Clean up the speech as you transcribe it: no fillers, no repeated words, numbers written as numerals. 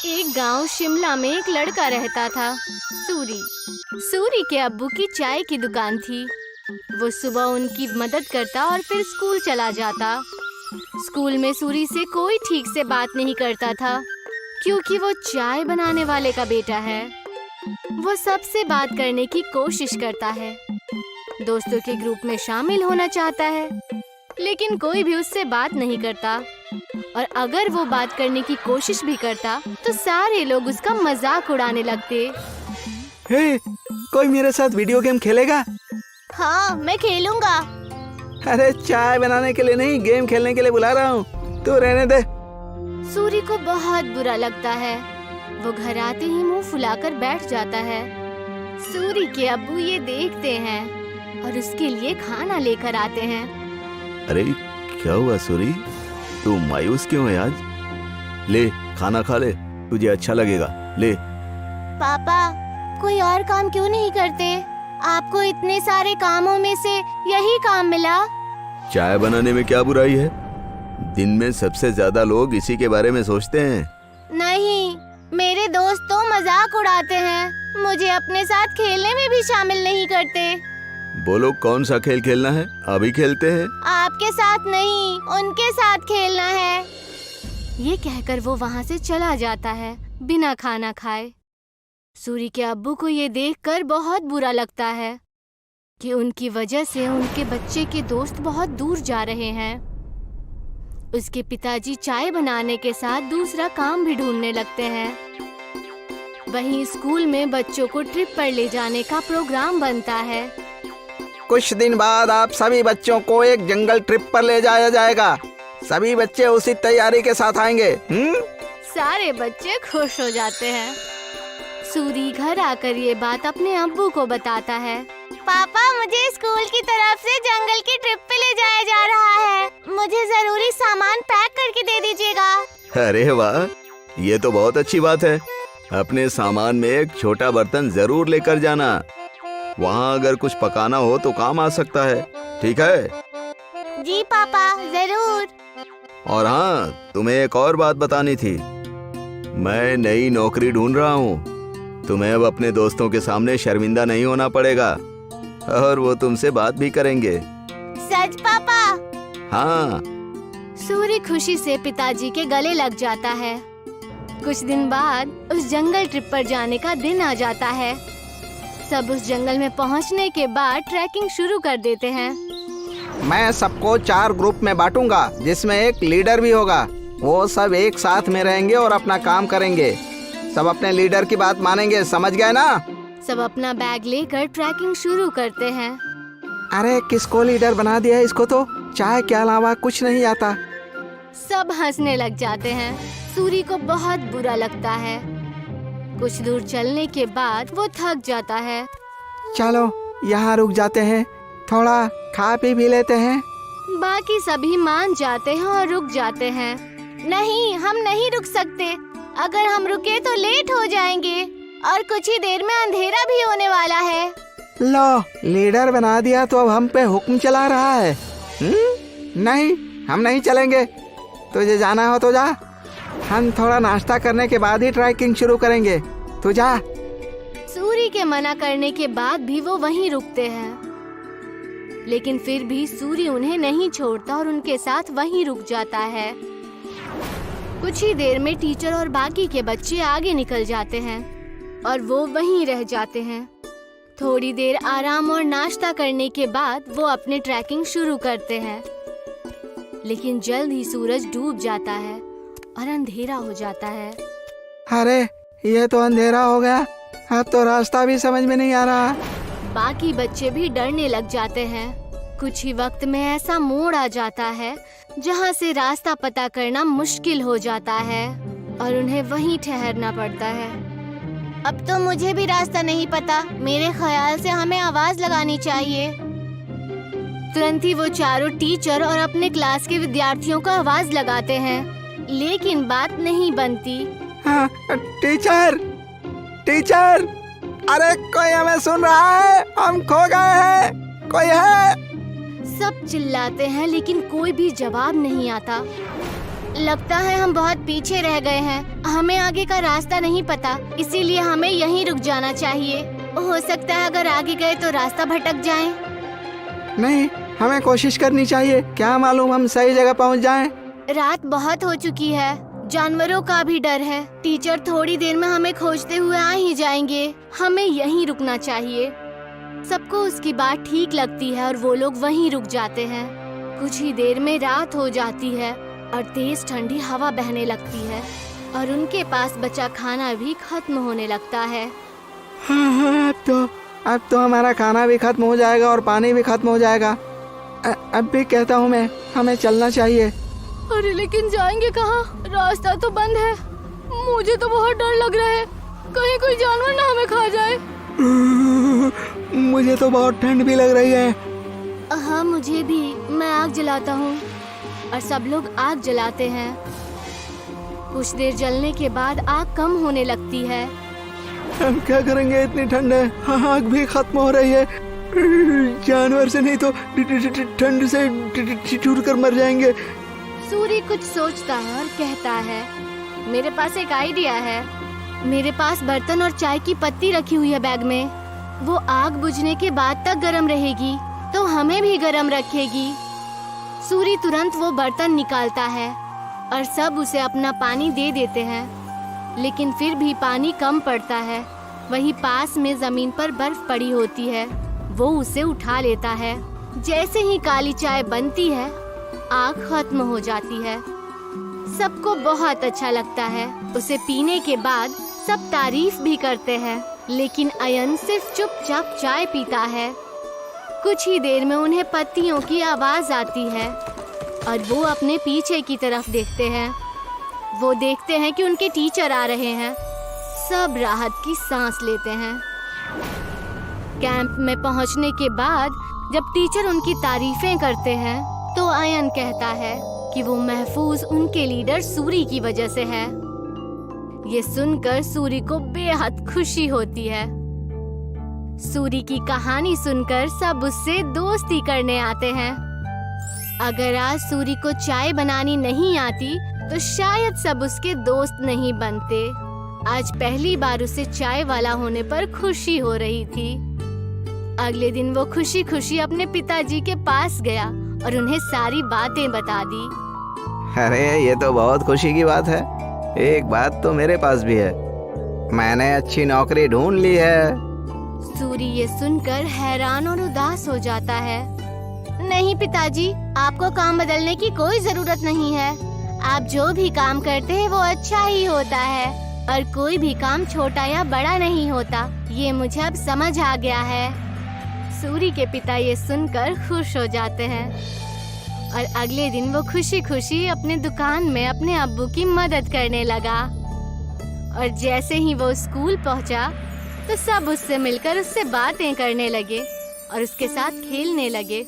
एक गांव शिमला में एक लड़का रहता था, सूरी। सूरी के अब्बू की चाय की दुकान थी। वो सुबह उनकी मदद करता और फिर स्कूल चला जाता। स्कूल में सूरी से कोई ठीक से बात नहीं करता था, क्योंकि वो चाय बनाने वाले का बेटा है। वो सबसे बात करने की कोशिश करता है, दोस्तों के ग्रुप में शामिल होना चाहता है, लेकिन कोई भी उससे बात नहीं करता। और अगर वो बात करने की कोशिश भी करता तो सारे लोग उसका मजाक उड़ाने लगते। हे, कोई मेरे साथ वीडियो गेम खेलेगा? हाँ, मैं खेलूंगा। अरे चाय बनाने के लिए नहीं, गेम खेलने के लिए बुला रहा हूँ, तू रहने दे। सूरी को बहुत बुरा लगता है। वो घर आते ही मुंह फुलाकर बैठ जाता है। सूरी के अब्बू ये देखते हैं और उसके लिए खाना लेकर आते हैं। अरे क्या हुआ सूरी, तू मायूस क्यों है आज? ले खाना खा ले, तुझे अच्छा लगेगा, ले। पापा, कोई और काम क्यों नहीं करते? आपको इतने सारे कामों में से यही काम मिला। चाय बनाने में क्या बुराई है? दिन में सबसे ज्यादा लोग इसी के बारे में सोचते हैं। नहीं, मेरे दोस्त तो मजाक उड़ाते हैं, मुझे अपने साथ खेलने में भी शामिल नहीं करते। बोलो कौन सा खेल खेलना है, अभी खेलते हैं। आपके साथ नहीं, उनके साथ खेलना है। ये कहकर वो वहाँ से चला जाता है बिना खाना खाए। सूरी के अब्बू को ये देखकर बहुत बुरा लगता है कि उनकी वजह से उनके बच्चे के दोस्त बहुत दूर जा रहे हैं। उसके पिताजी चाय बनाने के साथ दूसरा काम भी ढूंढने लगते हैं। वहीं स्कूल में बच्चों को ट्रिप पर ले जाने का प्रोग्राम बनता है। कुछ दिन बाद आप सभी बच्चों को एक जंगल ट्रिप पर ले जाया जाएगा। सभी बच्चे उसी तैयारी के साथ आएंगे। सारे बच्चे खुश हो जाते हैं। सूरी घर आकर ये बात अपने अब्बू को बताता है। पापा, मुझे स्कूल की तरफ से जंगल की ट्रिप पे ले जाया जा रहा है। मुझे जरूरी सामान पैक करके दे दीजिएगा। अरे वाह, ये तो बहुत अच्छी बात है। अपने सामान में एक छोटा बर्तन जरूर लेकर जाना। वहाँ अगर कुछ पकाना हो तो काम आ सकता है, ठीक है? जी पापा, जरूर। और हाँ, तुम्हें एक और बात बतानी थी। मैं नई नौकरी ढूंढ रहा हूँ। तुम्हें अब अपने दोस्तों के सामने शर्मिंदा नहीं होना पड़ेगा और वो तुमसे बात भी करेंगे। सच पापा? हाँ। सूरी खुशी से पिताजी के गले लग जाता है। कुछ दिन बाद उस जंगल ट्रिप पर जाने का दिन आ जाता है। सब उस जंगल में पहुंचने के बाद ट्रैकिंग शुरू कर देते हैं। मैं सबको 4 ग्रुप में बांटूंगा, जिसमें एक लीडर भी होगा। वो सब एक साथ में रहेंगे और अपना काम करेंगे। सब अपने लीडर की बात मानेंगे, समझ गए ना? सब अपना बैग लेकर ट्रैकिंग शुरू करते हैं। अरे किसको लीडर बना दिया? इसको तो चाय के अलावा कुछ नहीं आता। सब हंसने लग जाते हैं। सूरी को बहुत बुरा लगता है। कुछ दूर चलने के बाद वो थक जाता है। चलो यहाँ रुक जाते हैं, थोड़ा खा पी भी लेते हैं। बाकी सभी मान जाते हैं और रुक जाते हैं। नहीं, हम नहीं रुक सकते। अगर हम रुके तो लेट हो जाएंगे और कुछ ही देर में अंधेरा भी होने वाला है। लो, लीडर बना दिया तो अब हम पे हुक्म चला रहा है। नहीं, हम नहीं चलेंगे। तुझे जाना हो तो जा। हम थोड़ा नाश्ता करने के बाद ही ट्रैकिंग शुरू करेंगे। तू जा। सूरी के मना करने के बाद भी वो वहीं रुकते हैं, लेकिन फिर भी सूरी उन्हें नहीं छोड़ता और उनके साथ वहीं रुक जाता है। कुछ ही देर में टीचर और बाकी के बच्चे आगे निकल जाते हैं और वो वहीं रह जाते हैं। थोड़ी देर आराम और नाश्ता करने के बाद वो अपनी ट्रैकिंग शुरू करते हैं, लेकिन जल्द ही सूरज डूब जाता है और अंधेरा हो जाता है। अरे ये तो अंधेरा हो गया, अब तो रास्ता भी समझ में नहीं आ रहा। बाकी बच्चे भी डरने लग जाते हैं। कुछ ही वक्त में ऐसा मोड़ आ जाता है जहाँ से रास्ता पता करना मुश्किल हो जाता है और उन्हें वहीं ठहरना पड़ता है। अब तो मुझे भी रास्ता नहीं पता। मेरे ख्याल से हमें आवाज लगानी चाहिए। तुरंत ही वो चारों टीचर और अपने क्लास के विद्यार्थियों को आवाज लगाते हैं, लेकिन बात नहीं बनती। हाँ, टीचर, टीचर, अरे कोई हमें सुन रहा है? हम खो गए हैं, कोई है? सब चिल्लाते हैं लेकिन कोई भी जवाब नहीं आता। लगता है हम बहुत पीछे रह गए हैं। हमें आगे का रास्ता नहीं पता, इसीलिए हमें यहीं रुक जाना चाहिए। हो सकता है अगर आगे गए तो रास्ता भटक जाएं। नहीं, हमें कोशिश करनी चाहिए। क्या मालूम हम सही जगह पहुंच जाएं। रात बहुत हो चुकी है, जानवरों का भी डर है। टीचर थोड़ी देर में हमें खोजते हुए आ ही जाएंगे। हमें यहीं रुकना चाहिए। सबको उसकी बात ठीक लगती है और वो लोग वहीं रुक जाते हैं। कुछ ही देर में रात हो जाती है और तेज ठंडी हवा बहने लगती है और उनके पास बचा खाना भी खत्म होने लगता है। हाँ, अब तो हमारा खाना भी खत्म हो जाएगा और पानी भी खत्म हो जाएगा। अब भी कहता हूँ मैं, हमें चलना चाहिए। अरे लेकिन जाएंगे कहाँ? रास्ता तो बंद है। मुझे तो बहुत डर लग रहा है, कहीं कोई जानवर ना हमें खा जाए। मुझे तो बहुत ठंड भी लग रही है। हाँ मुझे भी। मैं आग जलाता हूँ और सब लोग आग जलाते हैं। कुछ देर जलने के बाद आग कम होने लगती है। हम क्या करेंगे, इतनी ठंड है, आग भी खत्म हो रही है। जानवर से नहीं तो ठंड से ठिठुर कर मर जाएंगे। सूरी कुछ सोचता है और कहता है, मेरे पास एक आइडिया है। मेरे पास बर्तन और चाय की पत्ती रखी हुई है बैग में। वो आग बुझने के बाद तक गर्म रहेगी तो हमें भी गर्म रखेगी। सूरी तुरंत वो बर्तन निकालता है और सब उसे अपना पानी दे देते हैं, लेकिन फिर भी पानी कम पड़ता है। वहीं पास में जमीन पर बर्फ पड़ी होती है। वो उसे उठा लेता है। जैसे ही काली चाय बनती है, आग खत्म हो जाती है। सबको बहुत अच्छा लगता है। उसे पीने के बाद सब तारीफ भी करते हैं, लेकिन अयन सिर्फ चुपचाप चाय पीता है। कुछ ही देर में उन्हें पत्तियों की आवाज आती है और वो अपने पीछे की तरफ देखते हैं। वो देखते हैं कि उनके टीचर आ रहे हैं। सब राहत की सांस लेते हैं। कैंप में पहुंचने के बाद जब टीचर उनकी तारीफें करते हैं तो अयन कहता है कि वो महफूज उनके लीडर सूरी की वजह से है। ये सुनकर सूरी को बेहद खुशी होती है। सूरी की कहानी सुनकर सब उससे दोस्ती करने आते हैं। अगर आज सूरी को चाय बनानी नहीं आती तो शायद सब उसके दोस्त नहीं बनते। आज पहली बार उसे चाय वाला होने पर खुशी हो रही थी। अगले दिन वो खुशी खुशी अपने पिताजी के पास गया और उन्हें सारी बातें बता दी। अरे ये तो बहुत खुशी की बात है। एक बात तो मेरे पास भी है, मैंने अच्छी नौकरी ढूंढ ली है। सूरी ये सुनकर हैरान और उदास हो जाता है। नहीं पिताजी, आपको काम बदलने की कोई जरूरत नहीं है। आप जो भी काम करते हैं वो अच्छा ही होता है और कोई भी काम छोटा या बड़ा नहीं होता। ये मुझे अब समझ आ गया है। सूरी के पिता ये सुनकर खुश हो जाते हैं और अगले दिन वो खुशी खुशी अपने दुकान में अपने अब्बू की मदद करने लगा। और जैसे ही वो स्कूल पहुंचा तो सब उससे मिलकर उससे बातें करने लगे और उसके साथ खेलने लगे।